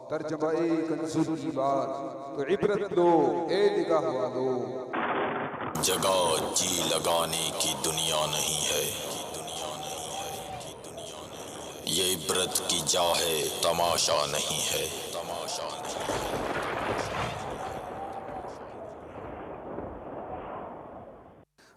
ترجمہ کنزل کی بات تو عبرت لو اے نگاہ والو۔ جگہ جی لگانے کی دنیا نہیں ہے، یہ عبرت کی جا ہے، تماشا نہیں ہے۔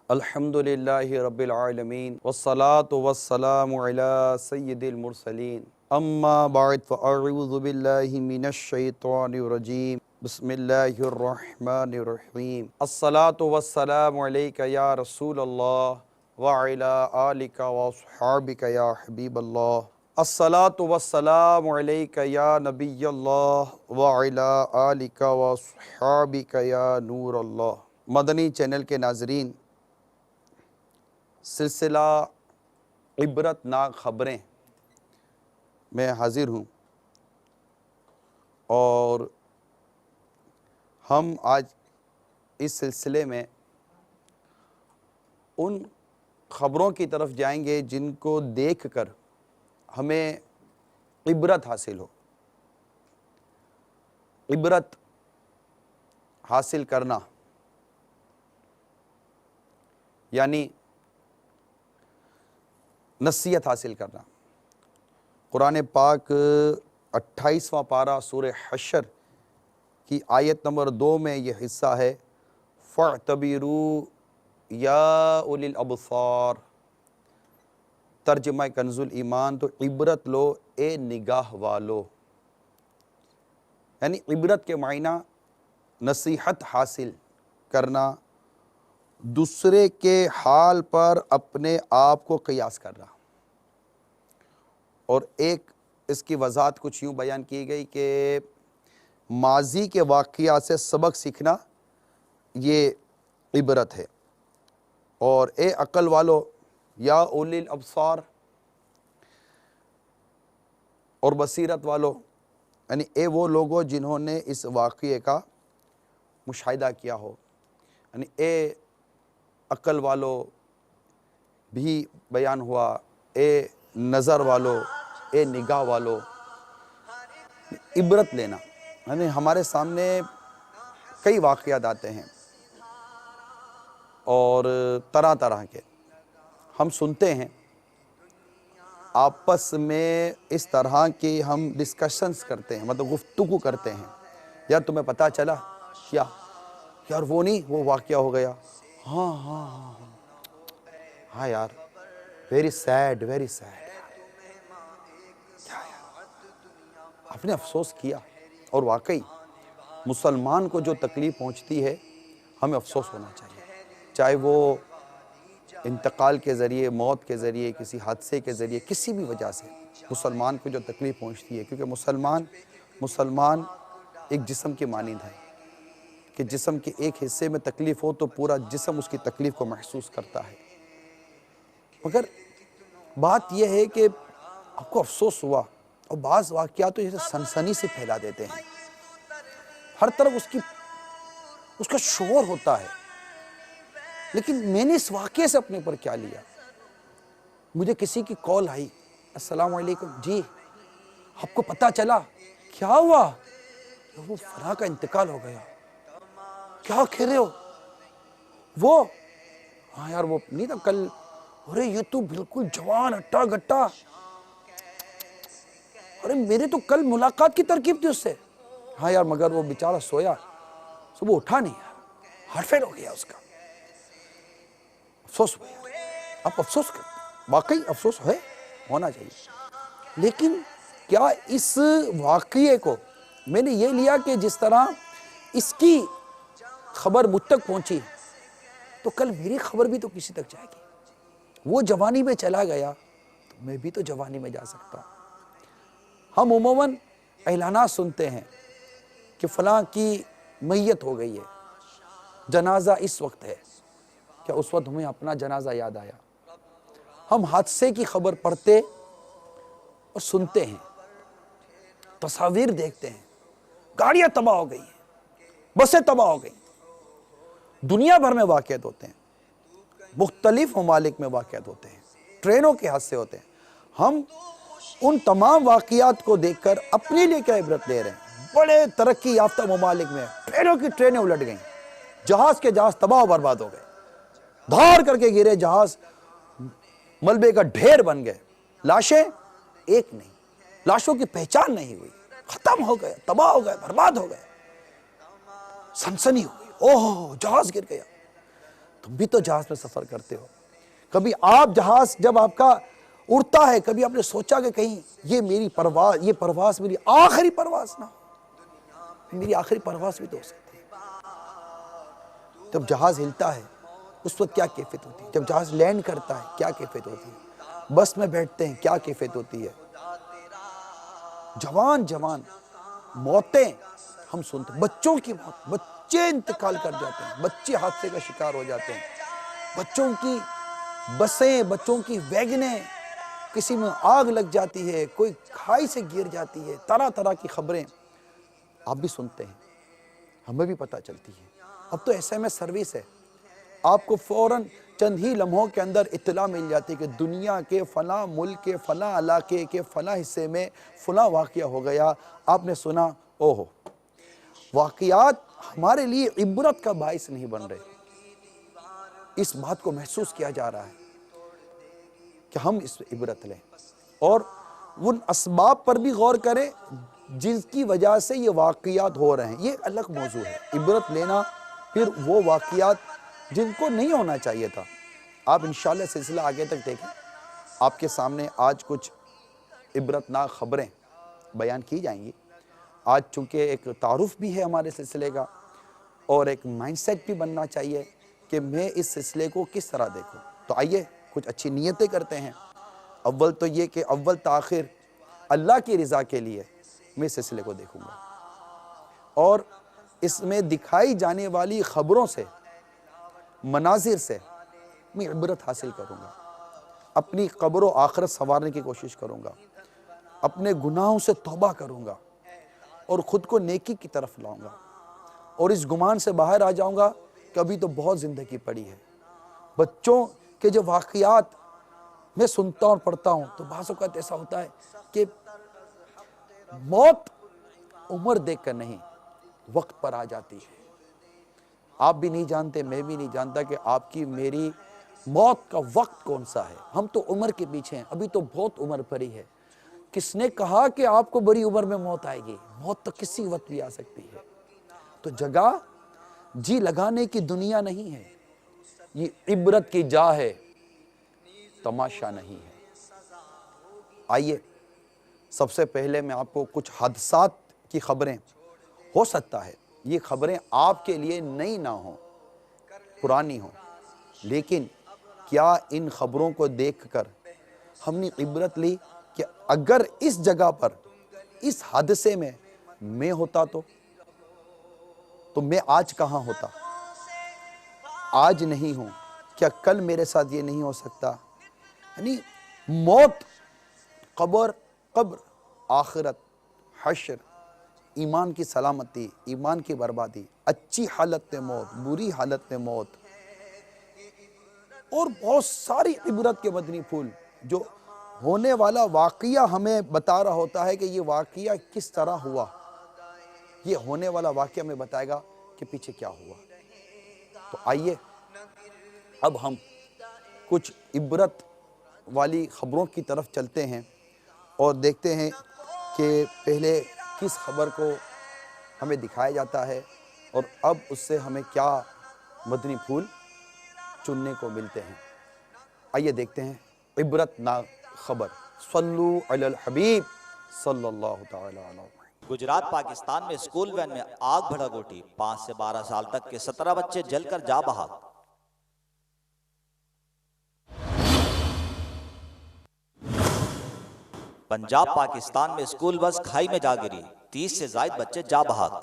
الحمدللہ رب العالمین والصلاة والسلام علی سید المرسلین، اما بعد فاعوذ باللہ من الشیطان الرجیم، بسم اللہ الرحمن الرحیم۔ الصلاة والسلام علیک یا رسول اللہ وعلی آلک واصحابک یا حبیب اللہ۔ الصلاة والسلام علیک یا نبی اللہ وعلی آلک واصحابک یا نور اللہ۔ مدنی چینل کے ناظرین، سلسلہ عبرت ناک خبریں میں حاضر ہوں، اور ہم آج اس سلسلے میں ان خبروں کی طرف جائیں گے جن کو دیکھ کر ہمیں عبرت حاصل ہو۔ عبرت حاصل کرنا یعنی نصیحت حاصل کرنا۔ قرآن پاک 28واں پارہ سورہ حشر کی آیت نمبر 2 میں یہ حصہ ہے، فَاعْتَبِرُوا يَا أُولِي الْأَبْصَارِ۔ ترجمہ کنز ایمان تو عبرت لو اے نگاہ والو، یعنی عبرت کے معنی نصیحت حاصل کرنا، دوسرے کے حال پر اپنے آپ کو قیاس کرنا۔ اور ایک اس کی وضاحت کچھ یوں بیان کی گئی کہ ماضی کے واقعات سے سبق سیکھنا یہ عبرت ہے۔ اور اے عقل والو، یا اولی الابصار، اور بصیرت والو، یعنی اے وہ لوگوں جنہوں نے اس واقعے کا مشاہدہ کیا ہو، یعنی اے عقل والو بھی بیان ہوا، اے نظر والو، اے نگاہ والو۔ عبرت لینا یعنی ہمارے سامنے کئی واقعات آتے ہیں اور طرح طرح کے ہم سنتے ہیں، آپس میں اس طرح کی ہم ڈسکشنز کرتے ہیں، مطلب گفتگو کرتے ہیں، یار تمہیں پتہ چلا کیا، یار وہ نہیں وہ واقعہ ہو گیا، ہاں ہاں ہاں ہاں یار، ویری سیڈ ویری سیڈ، آپ نے افسوس کیا۔ اور واقعی مسلمان کو جو تکلیف پہنچتی ہے ہمیں افسوس ہونا چاہیے، چاہے وہ انتقال کے ذریعے، موت کے ذریعے، کسی حادثے کے ذریعے، کسی بھی وجہ سے مسلمان کو جو تکلیف پہنچتی ہے، کیونکہ مسلمان ایک جسم کے مانند ہے کہ جسم کے ایک حصے میں تکلیف ہو تو پورا جسم اس کی تکلیف کو محسوس کرتا ہے۔ مگر بات یہ ہے کہ آپ کو افسوس ہوا، اور بعض واقعات تو جیسے سنسنی سے پھیلا دیتے ہیں، ہر طرف اس کا شور ہوتا ہے، لیکن میں نے اس واقعے سے اپنے اوپر کیا لیا؟ مجھے کسی کی کال آئی، السلام علیکم جی، آپ کو پتہ چلا کیا ہوا؟ وہ فلاں کا انتقال ہو گیا۔ کیا کہہ رہے ہو؟ وہ ہاں یار وہ نہیں تھا کل، ارے یہ تو بالکل جوان ہٹا گٹا، ارے میرے تو کل ملاقات کی ترکیب تھی اس سے۔ ہاں یار مگر وہ بیچارہ سویا، صبح اٹھا نہیں یار، ہارٹ فیل ہو گیا اس کا۔ افسوس ہوا، آپ افسوس کرتے، واقعی افسوس ہے، ہونا چاہیے، لیکن کیا اس واقعے کو میں نے یہ لیا کہ جس طرح اس کی خبر مجھ تک پہنچی تو کل میری خبر بھی تو کسی تک جائے گی۔ وہ جوانی میں چلا گیا تو میں بھی تو جوانی میں جا سکتا ہوں۔ ہم عموماً اعلانات سنتے ہیں کہ فلاں کی میت ہو گئی ہے، جنازہ اس وقت ہے، کیا اس وقت ہمیں اپنا جنازہ یاد آیا؟ ہم حادثے کی خبر پڑھتے اور سنتے ہیں، تصاویر دیکھتے ہیں، گاڑیاں تباہ ہو گئی ہیں، بسیں تباہ ہو گئی، دنیا بھر میں واقعات ہوتے ہیں، مختلف ممالک میں واقعات ہوتے ہیں، ٹرینوں کے حادثے ہوتے ہیں۔ ہم ان تمام واقعات کو دیکھ کر اپنے لیے کیا عبرت لے رہے ہیں؟ بڑے ترقی یافتہ ممالک میں ٹرینوں کی ٹرینیں الٹ گئیں، جہاز کے جہاز تباہ و برباد ہو گئے، دھار کر کے گرے جہاز، ملبے کا ڈھیر بن گئے، لاشیں ایک نہیں، لاشوں کی پہچان نہیں ہوئی، ختم ہو گئے، تباہ ہو گئے، برباد ہو گئے، سنسنی ہوئی، اوہ جہاز گر گیا۔ تم بھی تو جہاز میں سفر کرتے ہو، کبھی آپ جہاز جب آپ کا اڑتا ہے، کبھی آپ نے سوچا کہ کہیں یہ پرواز میری آخری پرواز نہ ہو، میری آخری پرواز بھی تو ہو سکتی ہے۔ جب جہاز ہلتا ہے اس وقت کیا کیفیت ہوتی ہے، جب جہاز لینڈ کرتا ہے کیا کیفیت ہوتی ہے، بس میں بیٹھتے ہیں کیا کیفیت ہوتی ہے، جوان موتیں ہم سنتے ہیں، بچوں کی موت، بچے انتقال کر جاتے ہیں، بچے حادثے کا شکار ہو جاتے ہیں، بچوں کی بسیں، بچوں کی ویگنیں، کسی میں آگ لگ جاتی ہے، کوئی کھائی سے گر جاتی ہے، طرح طرح کی خبریں آپ بھی سنتے ہیں، ہمیں بھی پتہ چلتی ہے۔ اب تو SMS سروس ہے، آپ کو فوراً چند ہی لمحوں کے اندر اطلاع مل جاتی ہے کہ دنیا کے فلاں ملک کے فلاں علاقے کے فلاں حصے میں فلاں واقعہ ہو گیا، آپ نے سنا، اوہو۔ واقعات ہمارے لیے عبرت کا باعث نہیں بن رہے، اس بات کو محسوس کیا جا رہا ہے کہ ہم اس پہ عبرت لیں اور ان اسباب پر بھی غور کریں جس کی وجہ سے یہ واقعات ہو رہے ہیں۔ یہ الگ موضوع ہے، عبرت لینا، پھر وہ واقعات جن کو نہیں ہونا چاہیے تھا۔ آپ انشاءاللہ سلسلہ آگے تک دیکھیں، آپ کے سامنے آج کچھ عبرتناک خبریں بیان کی جائیں گی۔ آج چونکہ ایک تعارف بھی ہے ہمارے سلسلے کا اور ایک مائنڈ سیٹ بھی بننا چاہیے کہ میں اس سلسلے کو کس طرح دیکھوں، تو آئیے کچھ اچھی نیتیں کرتے ہیں۔ اول تو یہ کہ اول تاخیر اللہ کی رضا کے لیے میں اس سلسلے کو دیکھوں گا اور اس میں دکھائی جانے والی خبروں سے، مناظر سے میں عبرت حاصل کروں گا، اپنی قبر و آخرت سنوارنے کی کوشش کروں گا، اپنے گناہوں سے توبہ کروں گا اور خود کو نیکی کی طرف لاؤں گا اور اس گمان سے باہر آ جاؤں گا کہ ابھی تو بہت زندگی پڑی ہے۔ بچوں کے جو واقعات میں سنتا اور پڑھتا ہوں تو بعض اوقات ایسا ہوتا ہے کہ موت عمر دیکھ کر نہیں، وقت پر آ جاتی ہے۔ آپ بھی نہیں جانتے، میں بھی نہیں جانتا کہ آپ کی میری موت کا وقت کون سا ہے۔ ہم تو عمر کے پیچھے ہیں، ابھی تو بہت عمر پڑی ہے۔ کس نے کہا کہ آپ کو بڑی عمر میں موت آئے گی؟ موت تو کسی وقت بھی آ سکتی ہے۔ تو جگہ جی لگانے کی دنیا نہیں ہے، یہ عبرت کی جا ہے، تماشا نہیں ہے۔ آئیے سب سے پہلے میں آپ کو کچھ حادثات کی خبریں، ہو سکتا ہے یہ خبریں آپ کے لیے نئی نہ ہوں، پرانی ہوں، لیکن کیا ان خبروں کو دیکھ کر ہم نے عبرت لی کہ اگر اس جگہ پر اس حادثے میں ہوتا تو میں آج کہاں ہوتا؟ آج نہیں ہوں، کیا کل میرے ساتھ یہ نہیں ہو سکتا؟ یعنی موت، قبر، آخرت، حشر، ایمان کی سلامتی، ایمان کی بربادی، اچھی حالت میں موت، بری حالت میں موت اور بہت ساری عبرت کے مدنی پھول جو ہونے والا واقعہ ہمیں بتا رہا ہوتا ہے کہ یہ واقعہ کس طرح ہوا۔ یہ ہونے والا واقعہ ہمیں بتائے گا کہ پیچھے کیا ہوا۔ تو آئیے اب ہم کچھ عبرت والی خبروں کی طرف چلتے ہیں اور دیکھتے ہیں کہ پہلے کس خبر کو ہمیں دکھایا جاتا ہے اور اب اس سے ہمیں کیا مدنی پھول چننے کو ملتے ہیں۔ آئیے دیکھتے ہیں عبرت ناک خبر۔ صلو علی الحبیب صلی اللہ تعالی علیہ وسلم۔ گجرات پاکستان میں اسکول وین میں آگ بھڑک اٹھی، 5 سے 12 سال تک کے 17 بچے جل کر جا بحق۔ پنجاب پاکستان میں اسکول بس کھائی میں جا گری، 30 سے زائد بچے جا بحق۔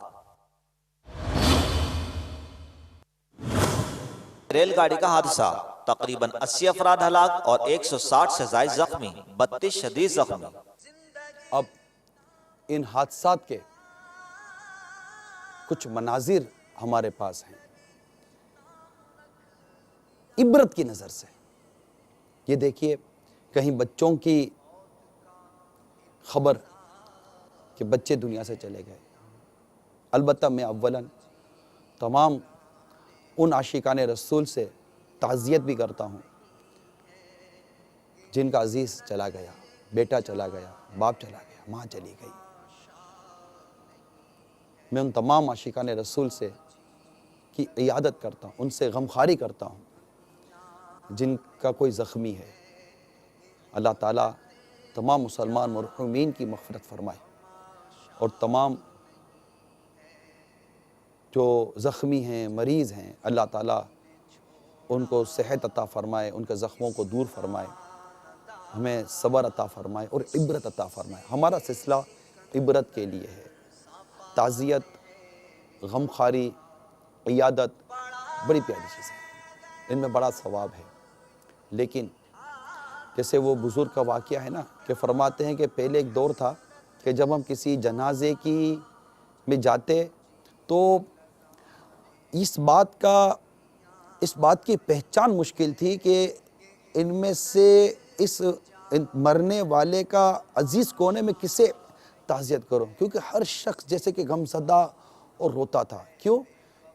ریل گاڑی کا حادثہ، تقریباً 80 افراد ہلاک اور 160 سے زائد زخمی، 32 شدید زخمی۔ اب ان حادثات کے کچھ مناظر ہمارے پاس ہیں عبرت کی نظر سے۔ یہ دیکھیے، کہیں بچوں کی خبر کہ بچے دنیا سے چلے گئے۔ البتہ میں اولاً تمام ان عاشقان رسول سے تعزیت بھی کرتا ہوں جن کا عزیز چلا گیا، بیٹا چلا گیا، باپ چلا گیا، ماں چلی گئی۔ میں ان تمام عاشقان رسول سے کی عیادت کرتا ہوں، ان سے غمخواری کرتا ہوں جن کا کوئی زخمی ہے۔ اللہ تعالیٰ تمام مسلمان مرحومین کی مغفرت فرمائے، اور تمام جو زخمی ہیں، مریض ہیں، اللہ تعالیٰ ان کو صحت عطا فرمائے، ان کے زخموں کو دور فرمائے، ہمیں صبر عطا فرمائے اور عبرت عطا فرمائے۔ ہمارا سلسلہ عبرت کے لیے ہے۔ تعزیت، غمخواری، عیادت بڑی پیاری چیز ہے، ان میں بڑا ثواب ہے۔ لیکن جیسے وہ بزرگ کا واقعہ ہے نا کہ فرماتے ہیں کہ پہلے ایک دور تھا کہ جب ہم کسی جنازے میں جاتے تو اس بات کی پہچان مشکل تھی کہ ان میں سے اس مرنے والے کا عزیز کون ہے، میں کسے تعزیت کروں، کیونکہ ہر شخص جیسے کہ غم زدہ اور روتا تھا۔ کیوں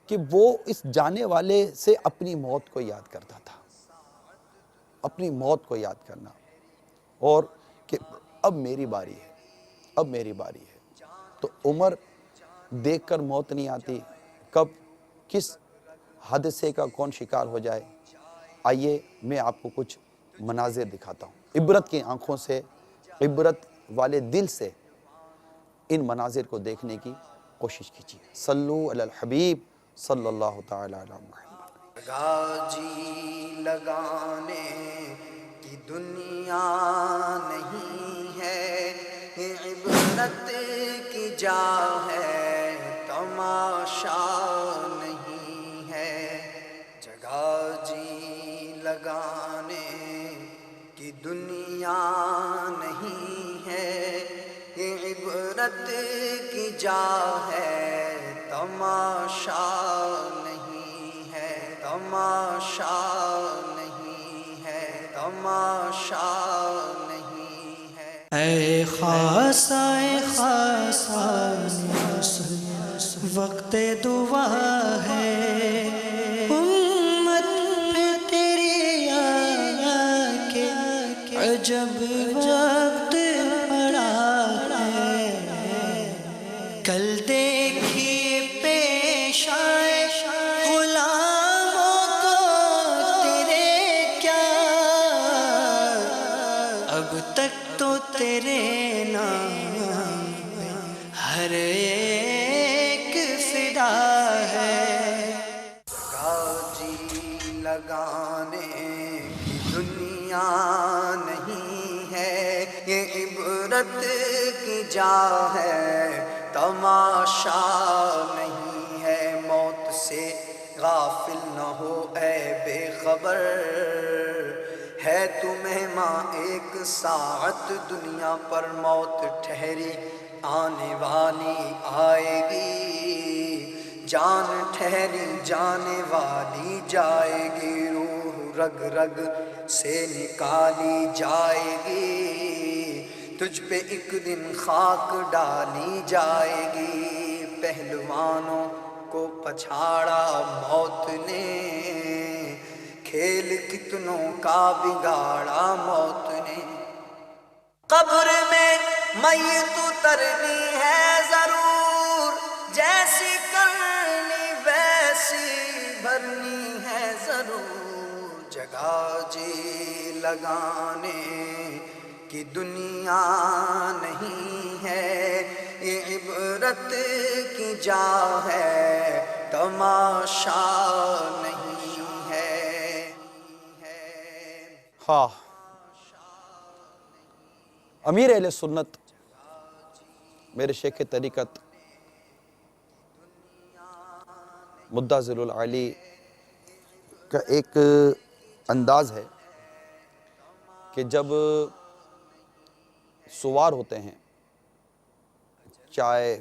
کہ وہ اس جانے والے سے اپنی موت کو یاد کرتا تھا، اپنی موت کو یاد کرنا، اور کہ اب میری باری ہے، اب میری باری ہے۔ تو عمر دیکھ کر موت نہیں آتی، کب کس حادثے کا کون شکار ہو جائے۔ آئیے میں آپ کو کچھ مناظر دکھاتا ہوں، عبرت کی آنکھوں سے، عبرت والے دل سے ان مناظر کو دیکھنے کی کوشش کیجیے۔ صلو علی الحبیب صلی اللہ تعالی علی محمد۔ لگا جی لگانے کی دنیا نہیں ہے، عبرت کی جا ہے، تماشا نہیں ہے۔ جگہ جی لگانے کی دنیا نہیں ہے، عبرت کی جا ہے، تماشا نہیں ہے، تماشا نہیں ہے، تماشا نہیں ہے۔ اے خاصا وقت دعا ہے، امت پہ تیری آیا کہ عجب وقت پڑا ہے۔ کل دیکھیے پیش آئے غلاموں کو تیرے کیا، اب تک تو تیرے نام پہ ہر ایک فدا ہے۔ لگا جی لگانے کی دنیا نہیں ہے، یہ عبرت کی جا ہے، تماشا نہیں ہے۔ موت سے غافل نہ ہو اے بے خبر، ہے تو مہمان ایک ساعت دنیا پر، موت ٹھہری آنے والی آئے گی، جان ٹھہری جانے والی جائے گی، روح رگ رگ سے نکالی جائے گی، تجھ پہ ایک دن خاک ڈالی جائے گی۔ پہلوانوں کو پچھاڑا موت نے، کھیل کتنوں کا بگاڑا موت نے۔ قبر میں میت اترنی ہے ضرور، جیسی کرنی ویسی بھرنی ہے ضرور۔ جگہ جی لگانے کی دنیا نہیں ہے، یہ عبرت کی جا ہے، تماشا نہیں ہے۔ ہاں، امیر اہل سنت میرے شیخ طریقت مدعا ذل العالی کا ایک انداز ہے کہ جب سوار ہوتے ہیں، چاہے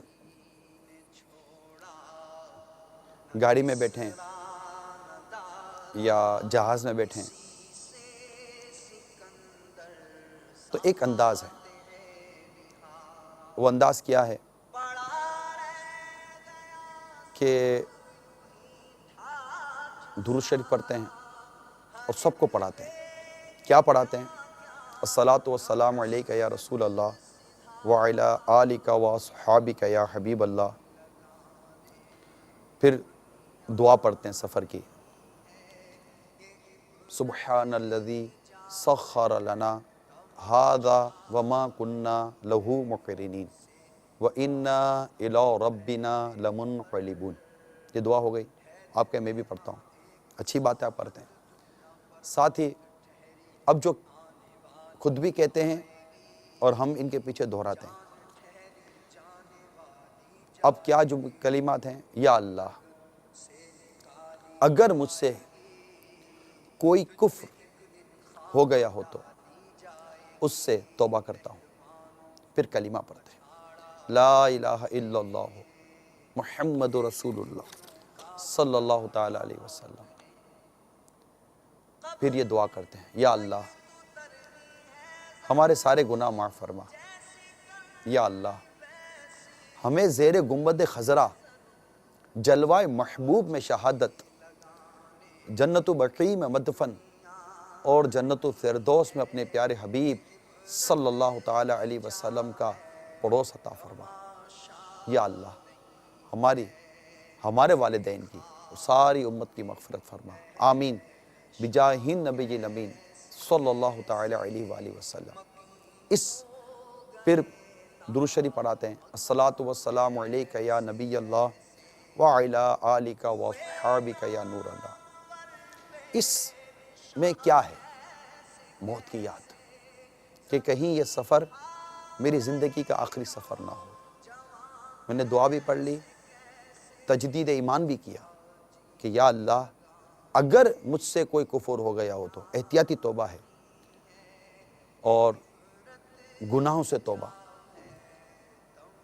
گاڑی میں بیٹھیں یا جہاز میں بیٹھیں، تو ایک انداز ہے وہ انداز کیا ہے کہ درود شریف پڑھتے ہیں اور سب کو پڑھاتے ہیں. کیا پڑھاتے ہیں؟ الصلاۃ والسلام علیک یا رسول اللہ وعلی آلک واصحابک یا حبیب اللہ. پھر دعا پڑھتے ہیں سفر کی. سبحان الذی سخر لنا ھذا وما کنا لہ مقرنین وَإِنَّا إِلَىٰ رَبِّنَا لَمُنْقَلِبُونَ. یہ دعا ہو گئی. آپ کہ میں بھی پڑھتا ہوں. اچھی بات ہے آپ پڑھتے ہیں. ساتھ ہی اب جو خود بھی کہتے ہیں اور ہم ان کے پیچھے دہراتے ہیں. اب کیا جو کلمات ہیں؟ یا اللہ، اگر مجھ سے کوئی کفر ہو گیا ہو تو اس سے توبہ کرتا ہوں. پھر کلمہ پڑھتے ہیں لا الہ الا اللہ محمد رسول اللہ صلی اللہ تعالی علیہ وسلم. پھر یہ دعا کرتے ہیں یا اللہ ہمارے سارے گناہ معاف فرما. یا اللہ ہمیں زیر گنبد خضرا جلوہ محبوب میں شہادت، جنت بقیع میں مدفن اور جنت الفردوس میں اپنے پیارے حبیب صلی اللہ تعالی علیہ وسلم کا پڑوس عطا فرما. یا اللہ ہمارے والدین کی ساری امت کی مغفرت فرما. آمین بجاہ النبی الامین صلی اللہ تعالی علیہ وآلہ وسلم. پھر درود شریف پڑھاتے ہیں الصلاۃ والسلام علیک یا نبی اللہ وعلی آلک واصحابک یا نور اللہ. اس میں کیا ہے؟ موت کی یاد، کہ کہیں یہ سفر میری زندگی کا آخری سفر نہ ہو. میں نے دعا بھی پڑھ لی، تجدید ایمان بھی کیا کہ یا اللہ اگر مجھ سے کوئی کفر ہو گیا ہو تو احتیاطی توبہ ہے اور گناہوں سے توبہ،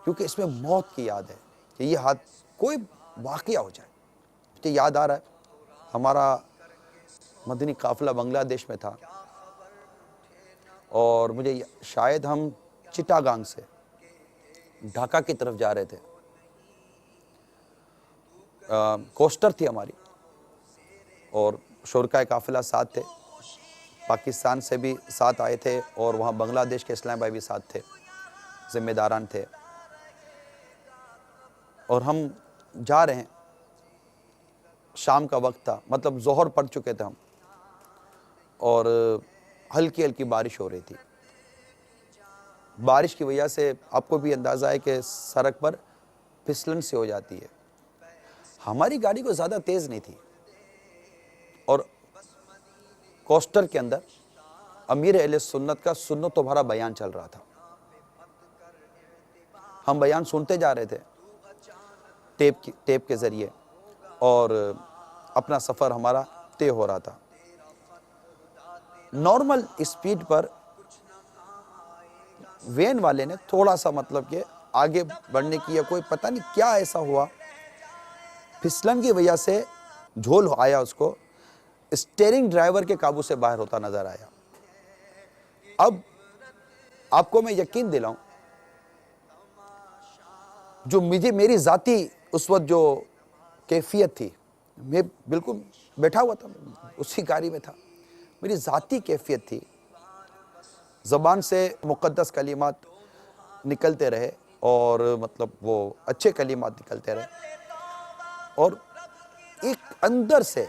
کیونکہ اس میں موت کی یاد ہے کہ یہ کوئی واقعہ ہو جائے. مجھے یاد آ رہا ہے ہمارا مدنی قافلہ بنگلہ دیش میں تھا اور مجھے شاید ہم چٹاگانگ سے ڈھاکہ کی طرف جا رہے تھے. کوسٹر تھی ہماری اور شرکائے قافلہ ساتھ تھے. پاکستان سے بھی ساتھ آئے تھے اور وہاں بنگلہ دیش کے اسلام بھائی بھی ساتھ تھے، ذمہ داران تھے. اور ہم جا رہے ہیں، شام کا وقت تھا، مطلب ظہر پڑھ چکے تھے ہم، اور ہلکی ہلکی بارش ہو رہی تھی. بارش کی وجہ سے آپ کو بھی اندازہ ہے کہ سڑک پر پھسلن سے ہو جاتی ہے. ہماری گاڑی کو زیادہ تیز نہیں تھی اور کوسٹر کے اندر امیر اہل سنت کا سنت و بھرا بیان چل رہا تھا. ہم بیان سنتے جا رہے تھے ٹیپ کے ذریعے اور اپنا سفر ہمارا طے ہو رہا تھا. نارمل اسپیڈ پر وین والے نے تھوڑا سا مطلب کہ آگے بڑھنے کی یا کوئی پتہ نہیں کیا ایسا ہوا، پھسلن کی وجہ سے جھول آیا، اس کو اسٹیئرنگ ڈرائیور کے قابو سے باہر ہوتا نظر آیا. اب آپ کو میں یقین دلاؤں، جو میری ذاتی اس وقت جو کیفیت تھی، میں بالکل بیٹھا ہوا تھا، اسی گاڑی میں تھا، میری ذاتی کیفیت تھی، زبان سے مقدس کلمات نکلتے رہے اور مطلب وہ اچھے کلمات نکلتے رہے، اور ایک اندر سے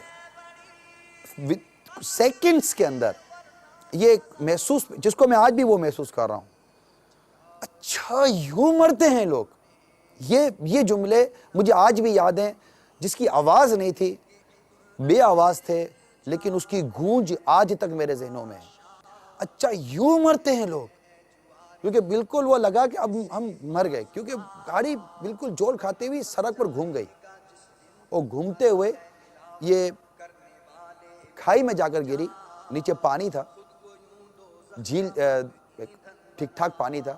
سیکنڈز کے اندر یہ محسوس، جس کو میں آج بھی وہ محسوس کر رہا ہوں، اچھا یوں مرتے ہیں لوگ. یہ جملے مجھے آج بھی یاد ہیں، جس کی آواز نہیں تھی، بے آواز تھے، لیکن اس کی گونج آج تک میرے ذہنوں میں ہے. اچھا یوں مرتے ہیں لوگ، کیونکہ بالکل وہ لگا کہ اب ہم مر گئے، کیونکہ گاڑی بالکل جول کھاتے ہوئی سڑک پر گھوم گئی اور گھومتے ہوئے یہ کھائی میں جا کر گری. نیچے پانی تھا، جھیل ٹھیک ٹھاک پانی تھا،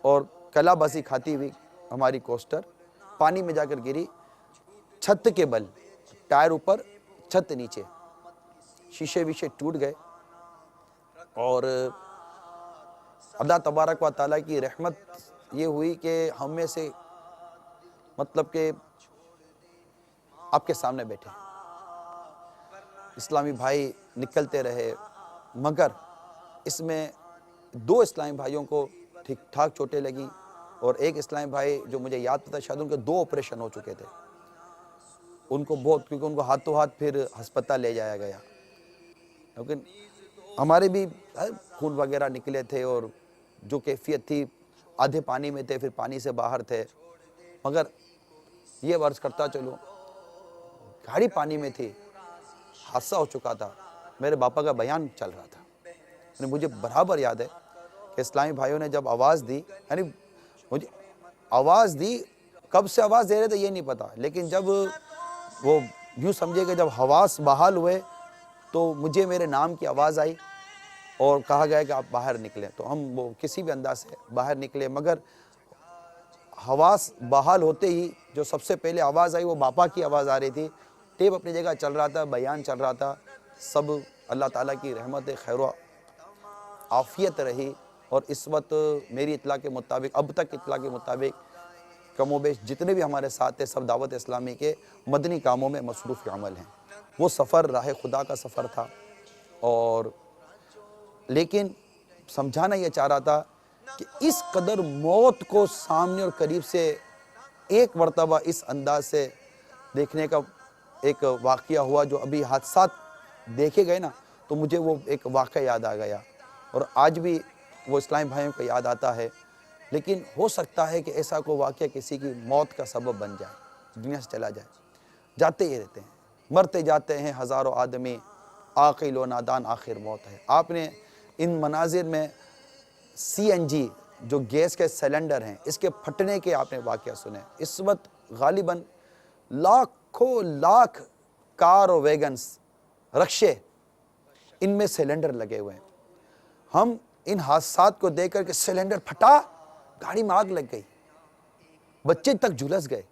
اور کلا بازی کھاتی ہوئی ہماری کوسٹر پانی میں جا کر گری. چھت کے بل، ٹائر اوپر، چھت نیچے، شیشے ویشے ٹوٹ گئے. اور اللہ تبارک و تعالیٰ کی رحمت یہ ہوئی کہ ہم میں سے مطلب کہ آپ کے سامنے بیٹھے اسلامی بھائی نکلتے رہے، مگر اس میں 2 اسلامی بھائیوں کو ٹھیک ٹھاک چوٹیں لگیں، اور ایک اسلامی بھائی جو مجھے یاد تھا شاید ان کے 2 آپریشن ہو چکے تھے، ان کو بہت، کیونکہ ان کو ہاتھوں ہاتھ پھر ہسپتال لے جایا گیا، لیکن ہمارے بھی خون وغیرہ نکلے تھے، اور جو کیفیت تھی آدھے پانی میں تھے، پھر پانی سے باہر تھے، مگر یہ عرض کرتا چلو گاڑی پانی میں تھی، حادثہ ہو چکا تھا، میرے باپا کا بیان چل رہا تھا، یعنی مجھے برابر یاد ہے کہ اسلامی بھائیوں نے جب آواز دی، یعنی مجھے آواز دی، کب سے آواز دے رہے تھے یہ نہیں پتا، لیکن جب وہ یوں سمجھے کہ جب حواس بحال ہوئے تو مجھے میرے نام کی آواز آئی اور کہا گیا کہ آپ باہر نکلیں، تو ہم وہ کسی بھی انداز سے باہر نکلے، مگر حواس بحال ہوتے ہی جو سب سے پہلے آواز آئی وہ باپا کی آواز آ رہی تھی، ٹیپ اپنی جگہ چل رہا تھا، بیان چل رہا تھا، سب اللہ تعالیٰ کی رحمت خیر و عافیت رہی، اور اس وقت میری اطلاع کے مطابق، اب تک اطلاع کے مطابق کم و بیش جتنے بھی ہمارے ساتھ ہیں سب دعوت اسلامی کے مدنی کاموں میں مصروف عمل ہیں۔ وہ سفر راہ خدا کا سفر تھا، اور لیکن سمجھانا یہ چاہ رہا تھا کہ اس قدر موت کو سامنے اور قریب سے ایک مرتبہ اس انداز سے دیکھنے کا ایک واقعہ ہوا، جو ابھی حادثات دیکھے گئے نا تو مجھے وہ ایک واقعہ یاد آ گیا، اور آج بھی وہ اسلامی بھائیوں کو یاد آتا ہے، لیکن ہو سکتا ہے کہ ایسا کوئی واقعہ کسی کی موت کا سبب بن جائے، دنیا سے چلا جائے، جاتے ہی رہتے ہیں، مرتے جاتے ہیں ہزاروں آدمی، عاقل و نادان آخر موت ہے۔ آپ نے ان مناظر میں CNG جو گیس کے سلنڈر ہیں اس کے پھٹنے کے آپ نے واقعہ سنے، اس وقت غالباً لاکھوں لاکھ کار و ویگنز، رکشے، ان میں سلنڈر لگے ہوئے ہیں، ہم ان حادثات کو دیکھ کر کے سلنڈر پھٹا، گاڑی میں آگ لگ گئی، بچے تک جھلس گئے،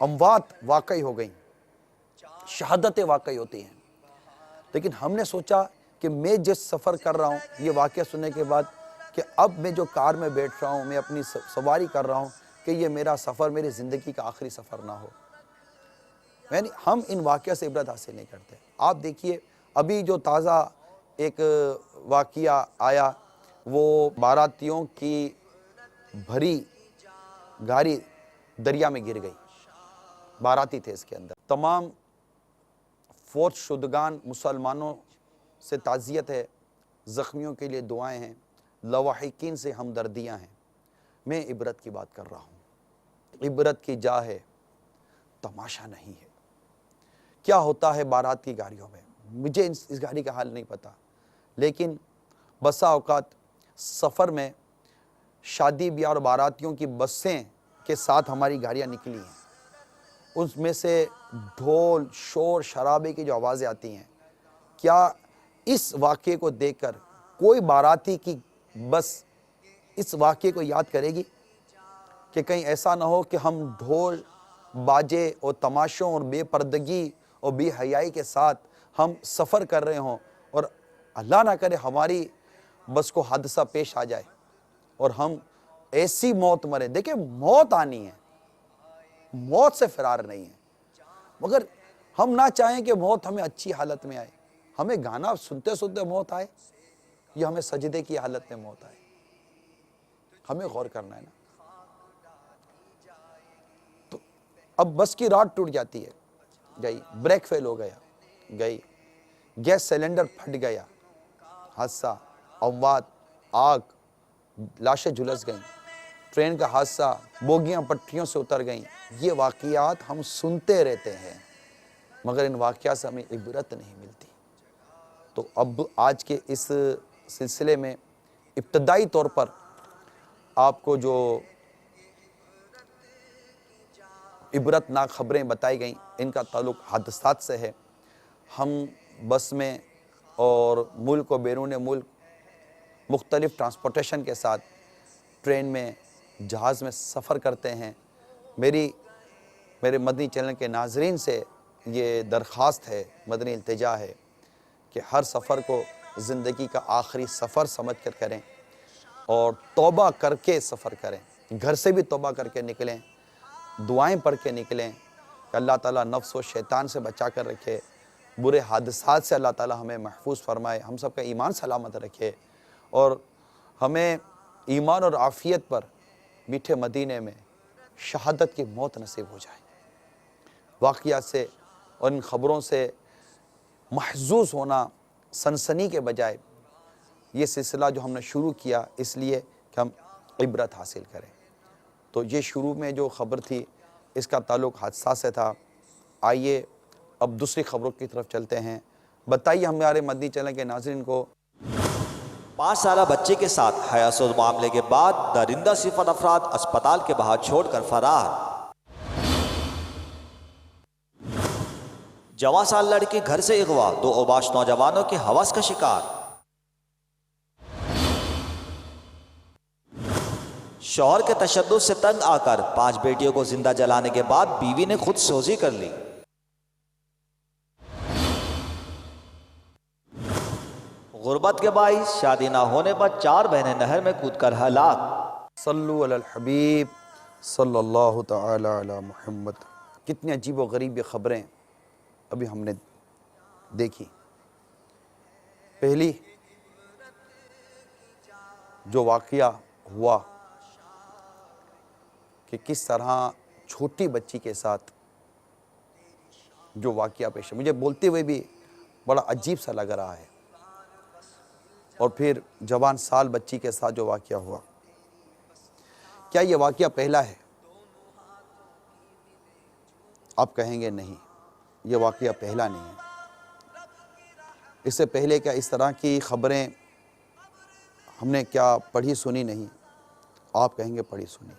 اموات واقعی ہو گئیں، شہادتیں واقعی ہوتی ہیں، لیکن ہم نے سوچا کہ میں جس سفر کر رہا ہوں یہ واقعہ سننے کے بعد کہ اب میں جو کار میں بیٹھ رہا ہوں، میں اپنی سواری کر رہا ہوں، کہ یہ میرا سفر میری زندگی کا آخری سفر نہ ہو، یعنی ہم ان واقعہ سے عبرت حاصل نہیں کرتے۔ آپ دیکھیے ابھی جو تازہ ایک واقعہ آیا، وہ باراتیوں کی بھری گاڑی دریا میں گر گئی، باراتی تھے اس کے اندر، تمام فوت شدگان مسلمانوں سے تعزیت ہے، زخمیوں کے لیے دعائیں ہیں، لواحقین سے ہمدردیاں ہیں۔ میں عبرت کی بات کر رہا ہوں، عبرت کی جا ہے، تماشا نہیں ہے۔ کیا ہوتا ہے بارات کی گاڑیوں میں، مجھے اس گاڑی کا حال نہیں پتا، لیکن بسا اوقات سفر میں شادی بیاہ اور باراتیوں کی بسیں کے ساتھ ہماری گاڑیاں نکلی ہیں، اس میں سے ڈھول، شور، شرابے کی جو آوازیں آتی ہیں، کیا اس واقعے کو دیکھ کر کوئی باراتی کی بس اس واقعے کو یاد کرے گی کہ کہیں ایسا نہ ہو کہ ہم ڈھول باجے اور تماشوں اور بے پردگی اور بے حیائی کے ساتھ ہم سفر کر رہے ہوں اور اللہ نہ کرے ہماری بس کو حادثہ پیش آ جائے اور ہم ایسی موت مریں۔ دیکھیں موت آنی ہے، موت سے فرار نہیں ہے، مگر ہم نہ چاہیں کہ موت ہمیں اچھی حالت میں آئے، ہمیں گانا سنتے سنتے موت آئے یا ہمیں سجدے کی حالت میں موت آئے، ہمیں غور کرنا ہے نا۔ تو اب بس کی راڈ ٹوٹ جاتی ہے، گئی، بریک فیل ہو گیا، گئی، گیس سلنڈر پھٹ گیا، حادثہ، اموات، آگ، لاشیں جھلس گئیں، ٹرین کا حادثہ، بوگیاں پٹریوں سے اتر گئیں۔ یہ واقعات ہم سنتے رہتے ہیں مگر ان واقعات سے ہمیں عبرت نہیں ملتی۔ تو اب آج کے اس سلسلے میں ابتدائی طور پر آپ کو جو عبرت ناک خبریں بتائی گئیں ان کا تعلق حادثات سے ہے۔ ہم بس میں اور ملک و بیرون ملک مختلف ٹرانسپورٹیشن کے ساتھ ٹرین میں، جہاز میں سفر کرتے ہیں۔ میرے مدنی چینل کے ناظرین سے یہ درخواست ہے، مدنی التجا ہے کہ ہر سفر کو زندگی کا آخری سفر سمجھ کر کریں۔ اور توبہ کر کے سفر کریں، گھر سے بھی توبہ کر کے نکلیں، دعائیں پڑھ کے نکلیں کہ اللہ تعالیٰ نفس و شیطان سے بچا کر رکھے، برے حادثات سے اللہ تعالیٰ ہمیں محفوظ فرمائے، ہم سب کا ایمان سلامت رکھے، اور ہمیں ایمان اور عافیت پر میٹھے مدینے میں شہادت کی موت نصیب ہو جائے۔ واقعات سے اور ان خبروں سے محظوظ ہونا سنسنی کے بجائے یہ سلسلہ جو ہم نے شروع کیا اس لیے کہ ہم عبرت حاصل کریں۔ تو یہ شروع میں جو خبر تھی اس کا تعلق حادثات سے تھا۔ آئیے اب دوسری خبروں کی طرف چلتے ہیں۔ بتائیے ہمارے مدنی چینل کے ناظرین کو 5 سالہ بچے کے ساتھ حیاسود معاملے کے بعد درندہ صفت افراد اسپتال کے باہر چھوڑ کر فرار۔ جوان سال لڑکی گھر سے اغوا، 2 اوباش نوجوانوں کے ہوس کا شکار۔ شوہر کے تشدد سے تنگ آ کر 5 بیٹیوں کو زندہ جلانے کے بعد بیوی نے خود سوزی کر لی۔ غربت کے باعث شادی نہ ہونے پر 4 بہنیں نہر میں کود کر ہلاک۔ صلو علی الحبیب صلی اللہ تعالی علی محمد۔ کتنی عجیب و غریب یہ خبریں ابھی ہم نے دیکھی۔ پہلی جو واقعہ ہوا کہ کس طرح چھوٹی بچی کے ساتھ جو واقعہ پیش ہے، مجھے بولتے ہوئے بھی بڑا عجیب سا لگ رہا ہے، اور پھر جوان سال بچی کے ساتھ جو واقعہ ہوا، کیا یہ واقعہ پہلا ہے؟ آپ کہیں گے نہیں، یہ واقعہ پہلا نہیں ہے۔ اس سے پہلے کیا اس طرح کی خبریں ہم نے کیا پڑھی سنی نہیں؟ آپ کہیں گے پڑھی سنی۔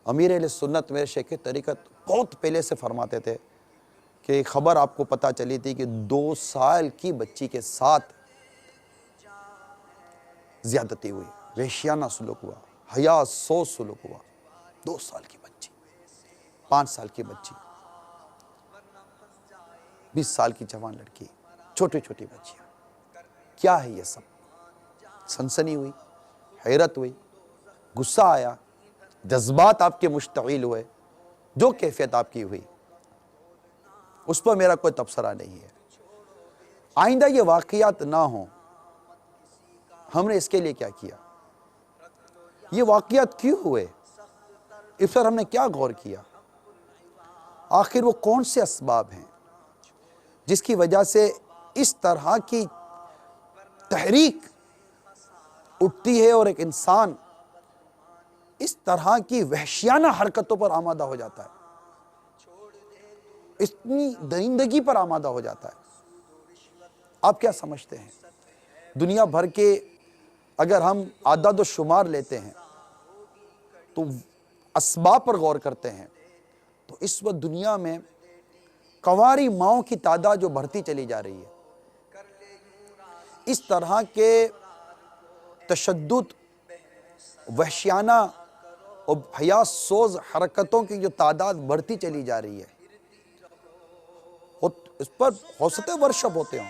امیر اہل سنت میرے شیخ طریقت بہت پہلے سے فرماتے تھے کہ خبر آپ کو پتہ چلی تھی کہ 2 سال کی بچی کے ساتھ زیادتی ہوئی، وحشیانہ سلوک ہوا، حیا سوز سلوک ہوا۔ 2 سال کی بچی، 5 سال کی بچی، 20 سال کی جوان لڑکی، چھوٹی چھوٹی بچیاں، کیا ہے یہ سب؟ سنسنی ہوئی، حیرت ہوئی، غصہ آیا، جذبات آپ کے مشتعل ہوئے، جو کیفیت آپ کی ہوئی اس پر میرا کوئی تبصرہ نہیں ہے۔ آئندہ یہ واقعات نہ ہوں، ہم نے اس کے لیے کیا کیا؟ یہ واقعات کیوں ہوئے؟ اس پر ہم نے کیا غور کیا؟ آخر وہ کون سے اسباب ہیں جس کی وجہ سے اس طرح کی تحریک اٹھتی ہے اور ایک انسان اس طرح کی وحشیانہ حرکتوں پر آمادہ ہو جاتا ہے، اتنی درندگی پر آمادہ ہو جاتا ہے؟ آپ کیا سمجھتے ہیں؟ دنیا بھر کے اگر ہم اعداد و شمار لیتے ہیں تو اسباب پر غور کرتے ہیں تو اس وقت دنیا میں کنواری ماؤں کی تعداد جو بڑھتی چلی جا رہی ہے، اس طرح کے تشدد، وحشیانہ اور حیا سوز حرکتوں کی جو تعداد بڑھتی چلی جا رہی ہے، اور اس پر ہو سکتے ورکشاپ ہوتے ہوں،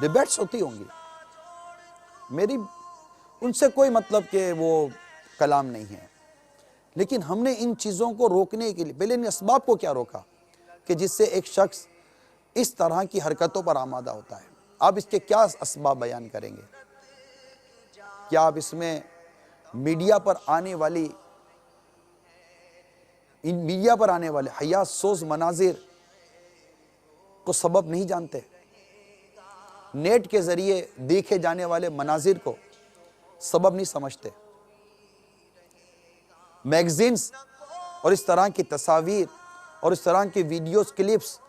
ڈیبیٹس ہوتی ہوں گی، میری ان سے کوئی مطلب کہ وہ کلام نہیں ہے، لیکن ہم نے ان چیزوں کو روکنے کے لیے پہلے ان اسباب کو کیا روکا کہ جس سے ایک شخص اس طرح کی حرکتوں پر آمادہ ہوتا ہے۔ آپ اس کے کیا اسباب بیان کریں گے؟ کیا آپ اس میں میڈیا پر آنے والی حیا سوز مناظر کو سبب نہیں جانتے؟ نیٹ کے ذریعے دیکھے جانے والے مناظر کو سبب نہیں سمجھتے؟ میگزینز اور اس طرح کی تصاویر اور اس طرح کی ویڈیوز کلپس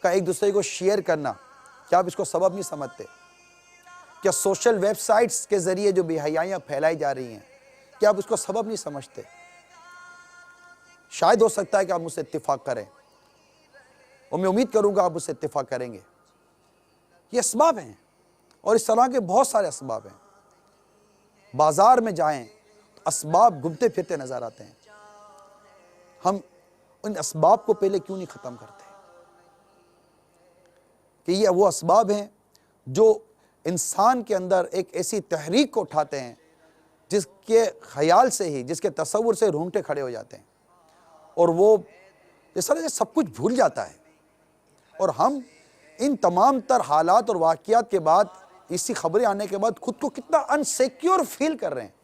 کا ایک دوسرے کو شیئر کرنا، کیا آپ اس کو سبب نہیں سمجھتے؟ کیا سوشل ویب سائٹس کے ذریعے جو بے حیائیاں پھیلائی جا رہی ہیں، کیا آپ اس کو سبب نہیں سمجھتے؟ شاید ہو سکتا ہے کہ آپ مجھ سے اتفاق کریں، اور میں امید کروں گا آپ مجھ سے اتفاق کریں گے۔ یہ اسباب ہیں، اور اس طرح کے بہت سارے اسباب ہیں۔ بازار میں جائیں تو اسباب گھومتے پھرتے نظر آتے ہیں۔ ہم ان اسباب کو پہلے کیوں نہیں ختم کرتے؟ کہ یہ وہ اسباب ہیں جو انسان کے اندر ایک ایسی تحریک کو اٹھاتے ہیں جس کے خیال سے ہی، جس کے تصور سے رونگٹے کھڑے ہو جاتے ہیں، اور وہ جیسا سب کچھ بھول جاتا ہے، اور ہم ان تمام تر حالات اور واقعات کے بعد، اسی خبریں آنے کے بعد خود کو کتنا انسیکیور فیل کر رہے ہیں.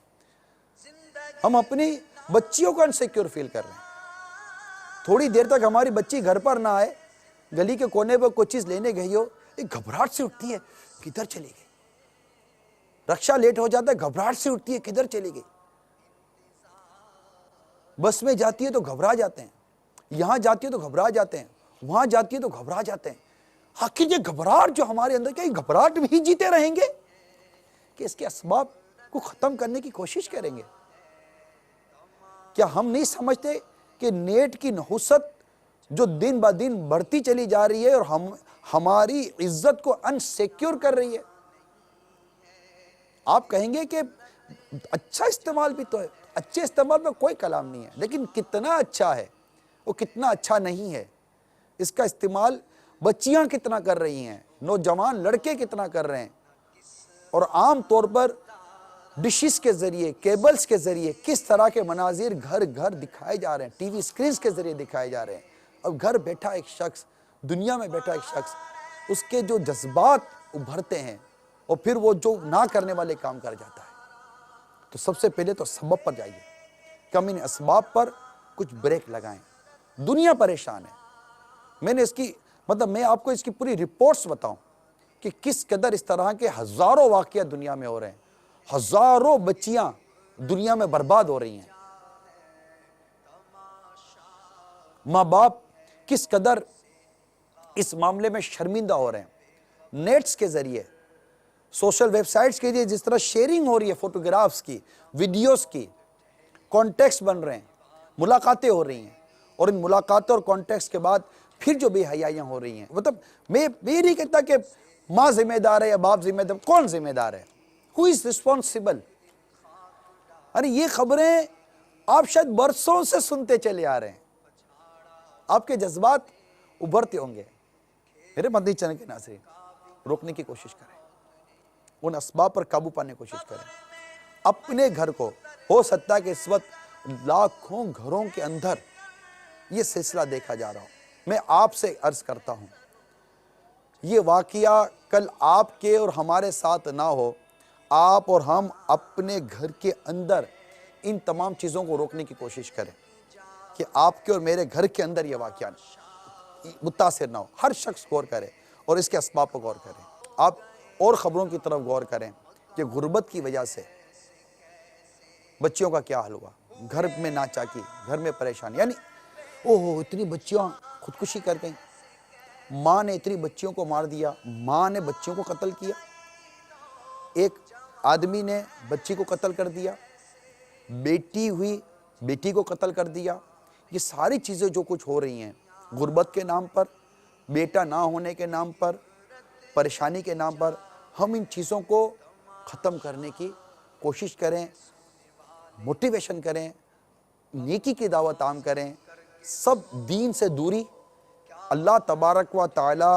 ہم اپنی بچیوں کو انسیکیور فیل کر رہے ہیں. تھوڑی دیر تک ہماری بچی گھر پر نہ آئے، گلی کے کونے پر کوئی چیز لینے گئی ہو، ایک گھبراہٹ سے اٹھتی ہے، کدھر چلی گئی. رکشا لیٹ ہو جاتا ہے، گھبراہٹ سے اٹھتی ہے، کدھر چلی گئی. بس میں جاتی ہے تو گھبرا جاتے ہیں، یہاں جاتی ہے تو گھبرا جاتے ہیں، وہاں جاتی ہے تو گھبرا جاتے ہیں. آخر یہ گھبراہٹ جو ہمارے اندر، کیا یہ گھبراہٹ بھی جیتے رہیں گے کہ اس کے اسباب کو ختم کرنے کی کوشش کریں گے؟ کیا ہم نہیں سمجھتے کہ نیٹ کی نحوست جو دن با دن بڑھتی چلی جا رہی ہے اور ہماری عزت کو انسیکیور کر رہی ہے؟ آپ کہیں گے کہ اچھا استعمال بھی تو ہے، اچھے استعمال میں کوئی کلام نہیں ہے، لیکن کتنا اچھا ہے، وہ کتنا اچھا نہیں ہے، اس کا استعمال بچیاں کتنا کر رہی ہیں، نوجوان لڑکے کتنا کر رہے ہیں. اور عام طور پر ڈشز کے ذریعے، کیبلز کے ذریعے کس طرح کے مناظر گھر گھر دکھائے جا رہے ہیں، ٹی وی سکرینز کے ذریعے دکھائے جا رہے ہیں. اب گھر بیٹھا ایک شخص، دنیا میں بیٹھا ایک شخص، اس کے جو جذبات ابھرتے ہیں اور پھر وہ جو نہ کرنے والے کام کر جاتا ہے. تو سب سے پہلے تو سبب پر جائیے کہ ہم ان اسباب پر کچھ بریک لگائیں. دنیا پریشان ہے. میں آپ کو اس کی پوری رپورٹس بتاؤں کہ کس قدر اس طرح کے ہزاروں واقعات دنیا میں ہو رہے ہیں. ہزاروں بچیاں دنیا میں برباد ہو رہی ہیں. ماں باپ کس قدر اس معاملے میں شرمندہ ہو رہے ہیں. نیٹس کے ذریعے، سوشل ویب سائٹس کے ذریعے جس طرح شیئرنگ ہو رہی ہے فوٹوگرافز کی، ویڈیوز کی، کانٹیکٹس بن رہے ہیں، ملاقاتیں ہو رہی ہیں، اور ان ملاقاتوں اور کانٹیکٹس کے بعد پھر جو بے حیائیاں ہو رہی ہیں. مطلب میں نہیں کہتا کہ ماں ذمہ دار ہے یا باپ ذمہ دار، کون ذمہ دار ہے؟ Who is responsible؟ ارے یہ خبریں آپ شاید برسوں سے سنتے چلے آ رہے ہیں. آپ کے جذبات ابھرتے ہوں گے. میرے مدنی چینل کے ناظرین، روکنے کی کوشش کریں، ان اسباب پر قابو پانے کی کوشش کریں. اپنے گھر کو، ہو سکتا ہے کہ اس وقت لاکھوں گھروں کے اندر یہ سلسلہ دیکھا جا رہا ہو. میں آپ سے عرض کرتا ہوں، یہ واقعہ کل آپ کے اور ہمارے ساتھ نہ ہو. آپ اور ہم اپنے گھر کے اندر ان تمام چیزوں کو روکنے کی کوشش کریں کہ آپ کے اور میرے گھر کے اندر یہ واقعہ متاثر نہ ہو. ہر شخص غور کرے اور اس کے اسباب پر غور کریں. آپ اور خبروں کی طرف غور کریں کہ غربت کی وجہ سے بچیوں کا کیا حال ہوا، گھر میں ناچاکی، گھر میں پریشانی. یعنی اتنی بچیاں خودکشی کر گئیں، ماں نے اتنی بچیوں کو مار دیا، ماں نے بچیوں کو قتل کیا، ایک آدمی نے بچی کو قتل کر دیا، بیٹی ہوئی بیٹی کو قتل کر دیا. یہ ساری چیزیں جو کچھ ہو رہی ہیں غربت کے نام پر، بیٹا نہ ہونے کے نام پر، پریشانی کے نام پر، ہم ان چیزوں کو ختم کرنے کی کوشش کریں، موٹیویشن کریں، نیکی کی دعوت عام کریں. سب دین سے دوری، اللہ تبارک و تعالی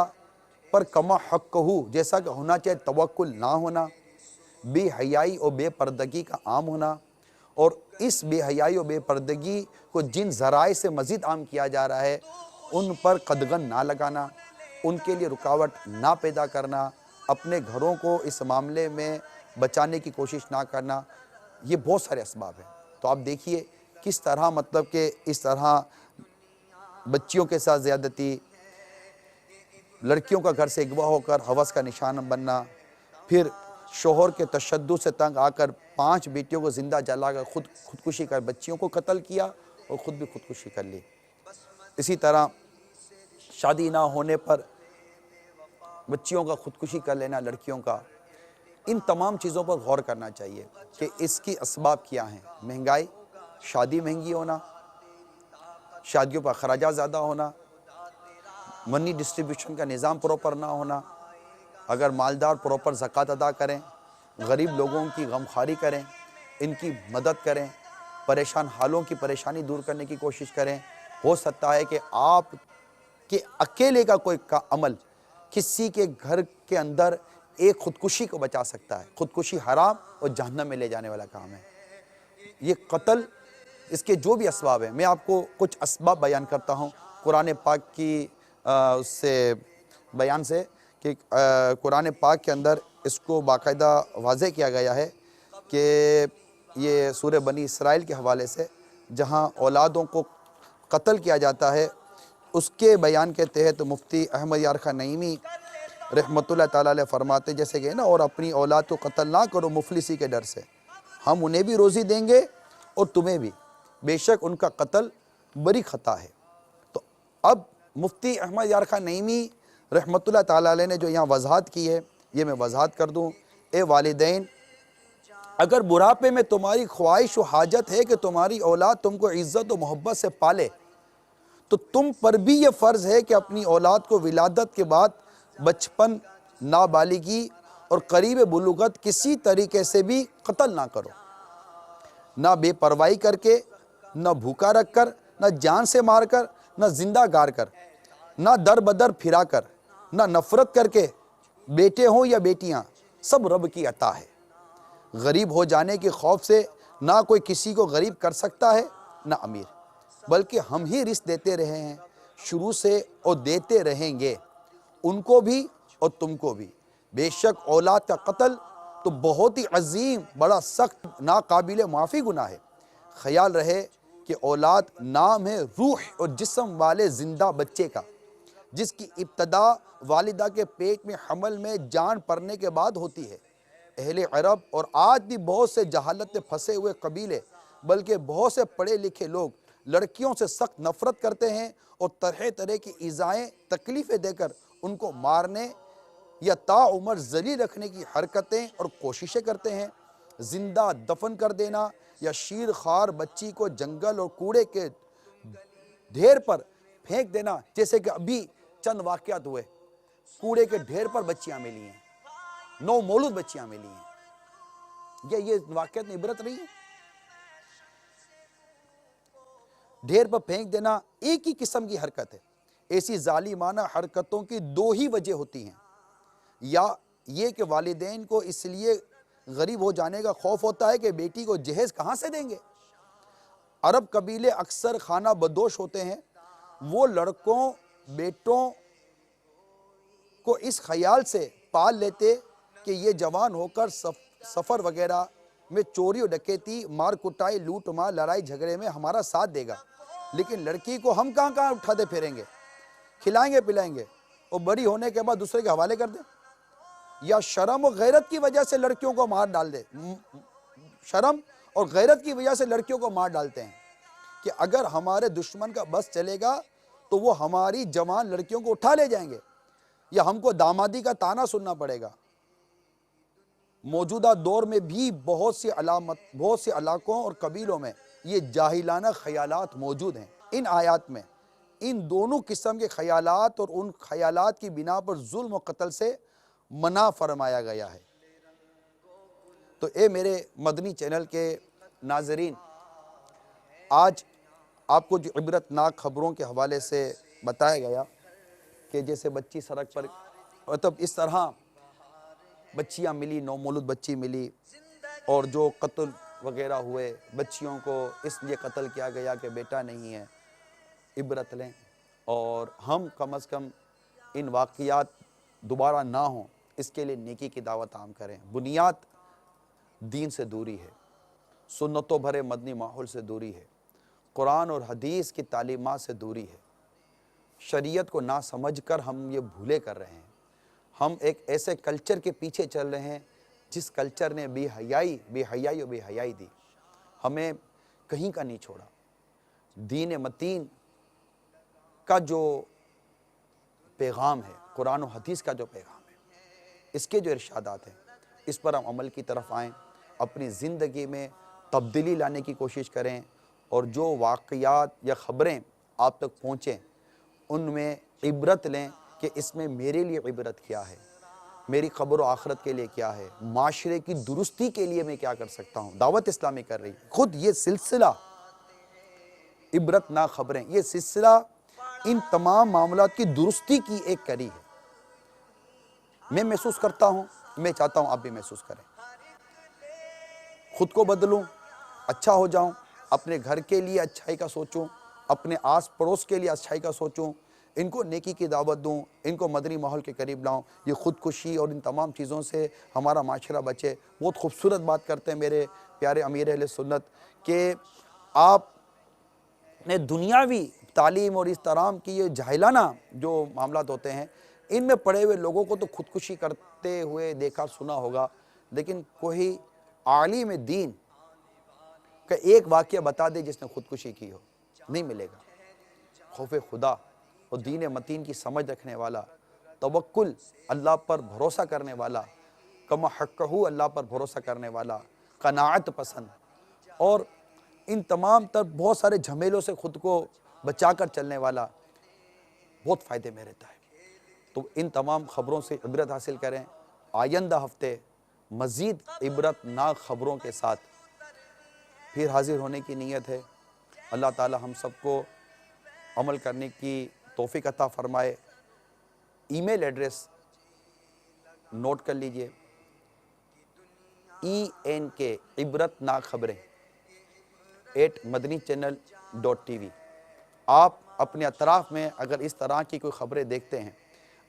پر کما حق ہو جیسا کہ ہونا چاہے توکل نہ ہونا، بے حیائی اور بے پردگی کا عام ہونا، اور اس بے حیائی اور بے پردگی کو جن ذرائع سے مزید عام کیا جا رہا ہے ان پر قدغن نہ لگانا، ان کے لیے رکاوٹ نہ پیدا کرنا، اپنے گھروں کو اس معاملے میں بچانے کی کوشش نہ کرنا. یہ بہت سارے اسباب ہیں. تو آپ دیکھیے کس طرح مطلب کہ اس طرح بچیوں کے ساتھ زیادتی، لڑکیوں کا گھر سے اغوا ہو کر ہوس کا نشانہ بننا، پھر شوہر کے تشدد سے تنگ آ کر 5 بیٹیوں کو زندہ جلا کر خودکشی کر بچیوں کو قتل کیا اور خود بھی خودکشی کر لی. اسی طرح شادی نہ ہونے پر بچیوں کا خودکشی کر لینا، لڑکیوں کا. ان تمام چیزوں پر غور کرنا چاہیے کہ اس کی اسباب کیا ہیں. مہنگائی، شادی مہنگی ہونا، شادیوں پر اخراجات زیادہ ہونا، منی ڈسٹریبیوشن کا نظام پراپر نہ ہونا. اگر مالدار پراپر زکوٰۃ ادا کریں، غریب لوگوں کی غمخواری کریں، ان کی مدد کریں، پریشان حالوں کی پریشانی دور کرنے کی کوشش کریں. ہو سکتا ہے کہ آپ کے اکیلے کا کوئی عمل کسی کے گھر کے اندر ایک خودکشی کو بچا سکتا ہے. خودکشی حرام اور جہنم میں لے جانے والا کام ہے. یہ قتل اس کے جو بھی اسباب ہیں، میں آپ کو کچھ اسباب بیان کرتا ہوں قرآن پاک کی اس سے بیان سے، کہ قرآن پاک کے اندر اس کو باقاعدہ واضح کیا گیا ہے کہ یہ سورہ بنی اسرائیل کے حوالے سے جہاں اولادوں کو قتل کیا جاتا ہے، اس کے بیان کے تحت مفتی احمد یار خان نعیمی رحمۃ اللہ تعالیٰ علیہ فرماتے جیسے کہ نا، اور اپنی اولاد کو قتل نہ کرو مفلسی کے ڈر سے، ہم انہیں بھی روزی دیں گے اور تمہیں بھی، بے شک ان کا قتل بڑی خطا ہے۔ تو اب مفتی احمد یار خان نعیمی رحمۃ اللہ تعالیٰ علیہ نے جو یہاں وضاحت کی ہے، یہ میں وضاحت کر دوں۔ اے والدین، اگر بڑھاپے میں تمہاری خواہش و حاجت ہے کہ تمہاری اولاد تم کو عزت و محبت سے پالے، تو تم پر بھی یہ فرض ہے کہ اپنی اولاد کو ولادت کے بعد بچپن، نابالغی اور قریب بلوغت کسی طریقے سے بھی قتل نہ کرو، نہ بے پرواہی کر کے، نہ بھوکا رکھ کر، نہ جان سے مار کر، نہ زندہ گار کر، نہ در بدر پھرا کر، نہ نفرت کر کے۔ بیٹے ہوں یا بیٹیاں، سب رب کی عطا ہے۔ غریب ہو جانے کے خوف سے نہ کوئی کسی کو غریب کر سکتا ہے نہ امیر، بلکہ ہم ہی رزق دیتے رہے ہیں شروع سے اور دیتے رہیں گے، ان کو بھی اور تم کو بھی۔ بے شک اولاد کا قتل تو بہت ہی عظیم، بڑا سخت، ناقابل معافی گناہ ہے۔ خیال رہے کہ اولاد نام ہے روح اور جسم والے زندہ بچے کا، جس کی ابتدا والدہ کے پیٹ میں حمل میں جان پڑنے کے بعد ہوتی ہے۔ اہل عرب اور آج بھی بہت سے جہالت میں پھنسے ہوئے قبیلے، بلکہ بہت سے پڑھے لکھے لوگ لڑکیوں سے سخت نفرت کرتے ہیں اور طرح طرح کی ایذائیں، تکلیفیں دے کر ان کو مارنے یا تا عمر ذلیل رکھنے کی حرکتیں اور کوششیں کرتے ہیں۔ زندہ دفن کر دینا یا شیر خوار بچی کو جنگل اور کوڑے کے ڈھیر پر پھینک دینا، جیسے کہ ابھی چند واقعات ہوئے، کوڑے کے ڈھیر پر بچیاں ملی ہیں، 9 مولود بچیاں ملی ہیں، یہ واقعات میں عبرت نہیں ہے؟ ڈھیر پر پھینک دینا ایک ہی قسم کی حرکت ہے۔ ایسی ظالمانہ حرکتوں کی 2 ہی وجہ ہوتی ہیں، یا یہ کہ والدین کو اس لیے غریب ہو جانے کا خوف ہوتا ہے کہ بیٹی کو جہیز کہاں سے دیں گے۔ عرب قبیلے اکثر خانہ بدوش ہوتے ہیں، وہ لڑکوں بیٹوں کو اس خیال سے پال لیتے کہ یہ جوان ہو کر سفر وغیرہ میں چوری و ڈکیتی، مار کٹائی، لوٹ مار، لڑائی جھگڑے میں ہمارا ساتھ دے گا، لیکن لڑکی کو ہم کہاں اٹھاتے پھیریں گے، کھلائیں گے پلائیں گے اور بڑی ہونے کے بعد دوسرے کے حوالے کر دیں۔ یا شرم و غیرت کی وجہ سے لڑکیوں کو مار ڈال دے، شرم اور غیرت کی وجہ سے لڑکیوں کو مار ڈالتے ہیں کہ اگر ہمارے دشمن کا بس چلے گا تو وہ ہماری جوان لڑکیوں کو اٹھا لے جائیں گے، یا ہم کو دامادی کا طعنہ سننا پڑے گا۔ موجودہ دور میں بھی بہت سے علاقوں اور قبیلوں میں یہ جاہلانہ خیالات موجود ہیں۔ ان آیات میں ان دونوں قسم کے خیالات اور ان خیالات کی بنا پر ظلم و قتل سے منع فرمایا گیا ہے۔ تو اے میرے مدنی چینل کے ناظرین، آج آپ کو جو عبرت ناک خبروں کے حوالے سے بتایا گیا کہ جیسے بچی سڑک پر، مطلب اس طرح بچیاں ملی، 9 مولود بچی ملی، اور جو قتل وغیرہ ہوئے بچیوں کو اس لیے قتل کیا گیا کہ بیٹا نہیں ہے۔ عبرت لیں اور ہم کم از کم ان واقعات دوبارہ نہ ہوں، اس کے لیے نیکی کی دعوت عام کریں۔ بنیاد دین سے دوری ہے، سنتوں بھرے مدنی ماحول سے دوری ہے، قرآن اور حدیث کی تعلیمات سے دوری ہے۔ شریعت کو نہ سمجھ کر ہم یہ بھولے کر رہے ہیں۔ ہم ایک ایسے کلچر کے پیچھے چل رہے ہیں جس کلچر نے بے حیائی دی، ہمیں کہیں کا نہیں چھوڑا۔ دین متین کا جو پیغام ہے، قرآن و حدیث کا جو پیغام ہے، اس کے جو ارشادات ہیں، اس پر ہم عمل کی طرف آئیں، اپنی زندگی میں تبدیلی لانے کی کوشش کریں، اور جو واقعات یا خبریں آپ تک پہنچیں ان میں عبرت لیں کہ اس میں میرے لیے عبرت کیا ہے، میری قبر و آخرت کے لیے کیا ہے، معاشرے کی درستی کے لیے میں کیا کر سکتا ہوں۔ دعوت اسلامی کر رہی ہے، خود یہ سلسلہ عبرت ناک خبریں، یہ سلسلہ ان تمام معاملات کی درستی کی ایک کڑی ہے۔ میں محسوس کرتا ہوں، میں چاہتا ہوں آپ بھی محسوس کریں، خود کو بدلوں، اچھا ہو جاؤں، اپنے گھر کے لیے اچھائی کا سوچوں، اپنے آس پڑوس کے لیے اچھائی کا سوچوں، ان کو نیکی کی دعوت دوں، ان کو مدنی ماحول کے قریب لاؤں، یہ خودکشی اور ان تمام چیزوں سے ہمارا معاشرہ بچے۔ بہت خوبصورت بات کرتے ہیں میرے پیارے امیر اہل سنت کہ آپ نے دنیاوی تعلیم اور اس طرح کی یہ جاہلانہ جو معاملات ہوتے ہیں ان میں پڑے ہوئے لوگوں کو تو خودکشی کرتے ہوئے دیکھا سنا ہوگا، لیکن کوئی عالم دین کا ایک واقعہ بتا دے جس نے خودکشی کی ہو، نہیں ملے گا۔ خوف خدا اور دین متین کی سمجھ رکھنے والا، توکل اللہ پر بھروسہ کرنے والا، کما حقہ اللہ پر بھروسہ کرنے والا، قناعت پسند اور ان تمام تر بہت سارے جھمیلوں سے خود کو بچا کر چلنے والا بہت فائدے میں رہتا ہے۔ تو ان تمام خبروں سے عبرت حاصل کریں۔ آئندہ ہفتے مزید عبرت ناک خبروں کے ساتھ پھر حاضر ہونے کی نیت ہے۔ اللہ تعالی ہم سب کو عمل کرنے کی توفیق عطا فرمائے۔ ای میل ایڈریس نوٹ کر لیجئے، ENK عبرت ناک خبریں @madanichannel.tv۔ آپ اپنے اطراف میں اگر اس طرح کی کوئی خبریں دیکھتے ہیں،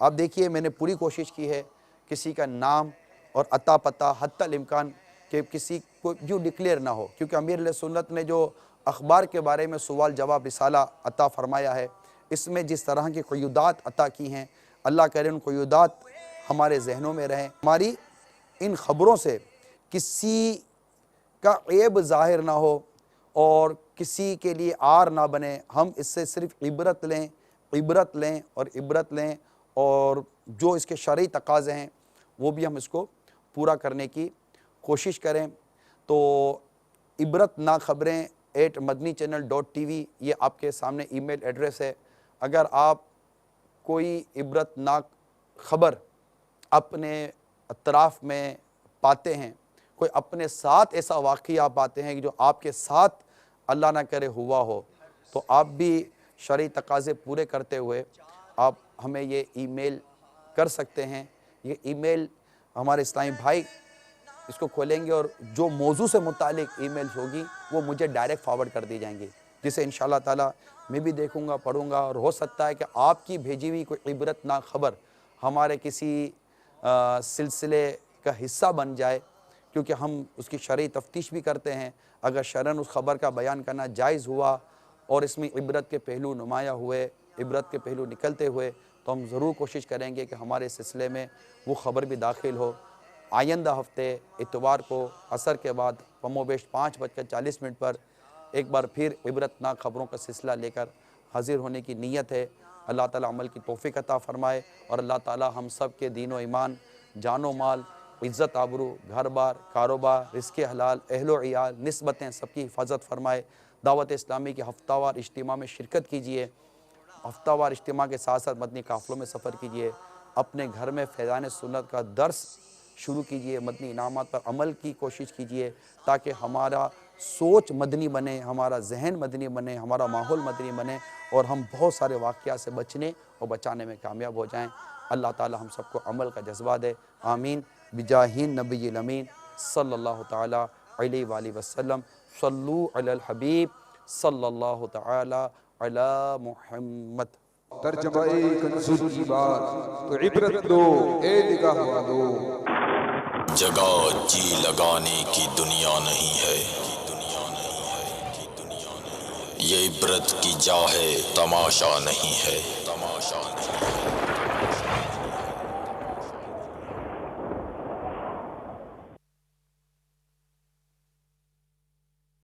آپ دیکھیے میں نے پوری کوشش کی ہے کسی کا نام اور عطا پتہ حتی الامکان کہ کسی کو جو ڈکلیئر نہ ہو، کیونکہ امیر علیہ سنت نے جو اخبار کے بارے میں سوال جواب رسالہ عطا فرمایا ہے، اس میں جس طرح کی قیودات عطا کی ہیں، اللہ کرے ان قیودات ہمارے ذہنوں میں رہیں، ہماری ان خبروں سے کسی کا عیب ظاہر نہ ہو اور کسی کے لیے آر نہ بنے۔ ہم اس سے صرف عبرت لیں اور جو اس کے شرعی تقاضے ہیں وہ بھی ہم اس کو پورا کرنے کی کوشش کریں۔ تو عبرت ناک خبریں @madanichannel.tv یہ آپ کے سامنے ای میل ایڈریس ہے۔ اگر آپ کوئی عبرت ناک خبر اپنے اطراف میں پاتے ہیں، کوئی اپنے ساتھ ایسا واقعہ آپ پاتے ہیں کہ جو آپ کے ساتھ اللہ نہ کرے ہوا ہو، تو آپ بھی شرعی تقاضے پورے کرتے ہوئے آپ ہمیں یہ ای میل کر سکتے ہیں۔ یہ ای میل ہمارے اسلامی بھائی اس کو کھولیں گے اور جو موضوع سے متعلق ای میلز ہوگی وہ مجھے ڈائریکٹ فارورڈ کر دی جائیں گی، جسے انشاءاللہ تعالی میں بھی دیکھوں گا، پڑھوں گا، اور ہو سکتا ہے کہ آپ کی بھیجی ہوئی کوئی عبرت ناک خبر ہمارے کسی سلسلے کا حصہ بن جائے، کیونکہ ہم اس کی شرعی تفتیش بھی کرتے ہیں۔ اگر شرعاً اس خبر کا بیان کرنا جائز ہوا اور اس میں عبرت کے پہلو نمایاں ہوئے، عبرت کے پہلو نکلتے ہوئے، تو ہم ضرور کوشش کریں گے کہ ہمارے سلسلے میں وہ خبر بھی داخل ہو۔ آئندہ ہفتے اتوار کو عصر کے بعد کم و بیش 5:40 پر ایک بار پھر عبرت ناک خبروں کا سلسلہ لے کر حاضر ہونے کی نیت ہے۔ اللہ تعالیٰ عمل کی توفیق عطا فرمائے اور اللہ تعالیٰ ہم سب کے دین و ایمان، جان و مال، عزت آبرو، گھر بار، کاروبار، رزق حلال، اہل و عیال، نسبتیں سب کی حفاظت فرمائے۔ دعوت اسلامی کے ہفتہ وار اجتماع میں شرکت کیجئے، ہفتہ وار اجتماع کے ساتھ ساتھ مدنی قافلوں میں سفر کیجئے، اپنے گھر میں فیضان سنت کا درس شروع کیجئے، مدنی انعامات پر عمل کی کوشش کیجئے تاکہ ہمارا سوچ مدنی بنے، ہمارا ذہن مدنی بنے، ہمارا ماحول مدنی بنے اور ہم بہت سارے واقعات سے بچنے اور بچانے میں کامیاب ہو جائیں۔ اللہ تعالی ہم سب کو عمل کا جذبہ دے، آمین بجاہ نبی الامین صلی اللہ تعالی علیہ وآلہ وسلم۔ صلو علی الحبیب صلی اللہ تعالی علی محمد۔ ترجمہ کنز کی بات تو عبرت لو اے نگاہ والو، جگہ جی لگانے کی دنیا نہیں ہے، یہ عبرت کی جا ہے، تماشا نہیں ہے۔